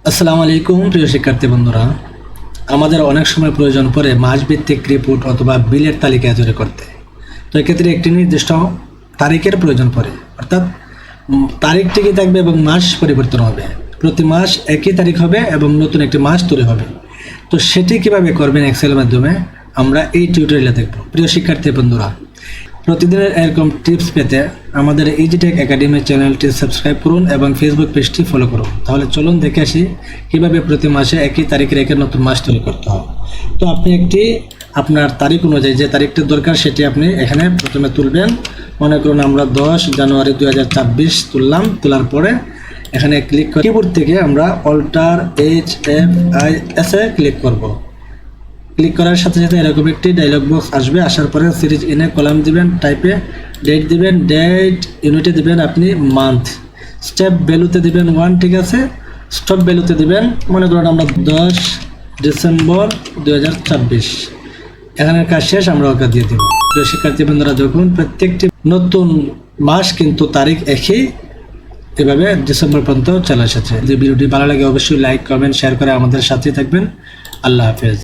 আসসালামু আলাইকুম প্রিয় শিক্ষার্থী বন্ধুরা, আমাদের অনেক সময় প্রয়োজন পড়ে মাসভিত্তিক রিপোর্ট অথবা বিলের তালিকা তৈরি করতে। তো এক্ষেত্রে একটি নির্দিষ্ট তারিখের প্রয়োজন পড়ে, অর্থাৎ তারিখ ঠিকই থাকবে এবং মাস পরিবর্তন হবে। প্রতি মাস একই তারিখ হবে এবং নতুন একটি মাস তৈরি হবে। তো সেটি কিভাবে করবেন এক্সেলের মাধ্যমে আমরা এই টিউটোরিয়ালে দেখব। প্রিয় শিক্ষার্থী বন্ধুরা, প্রতিদিনের এরকম টিপস পেতে আমাদের ইজিটেক একাডেমি চ্যানেলটি সাবস্ক্রাইব করুন এবং ফেসবুক পেজটি ফলো করুন। তাহলে চলুন দেখে আসি কীভাবে প্রতি মাসে একই তারিখে রেখে নতুন মাস তৈরি করতে হয়। তো আপনি আপনার তারিখ অনুযায়ী যে তারিখটি দরকার সেটি আপনি এখানে প্রথমে তুলবেন। মনে করুন আমরা 10 জানুয়ারি 2024 তুললাম। তোলার পরে এখানে ক্লিক করে কিবোর্ড থেকে আমরা অল্টার HFIS এ ক্লিক করব। ক্লিক করার সাথে সাথে এরকম একটি ডায়লগ বক্স আসবে। আসার পরে সিরিজ ইনে কলাম দিবেন, টাইপে ডেট দিবেন, ডেট ইউনিটে দিবেন আপনি মান্থ, স্টেপ ভ্যালুতে দিবেন 1, ঠিক আছে। স্টপ ভ্যালুতে দিবেন মনে করুন আমরা 10 ডিসেম্বর 2024। এখানের কাজ শেষ, আমরা ওকে দিয়ে দেব। প্রিয় শিক্ষার্থী বন্ধুরা, দেখুন প্রত্যেকটি নতুন মাস কিন্তু তারিখ একই, এভাবে ডিসেম্বর পর্যন্ত চলে এসেছে। যদি ভিডিওটি ভালো লাগে অবশ্যই লাইক, কমেন্ট, শেয়ার করে আমাদের সাথেই থাকবেন। আল্লাহ হাফেজ।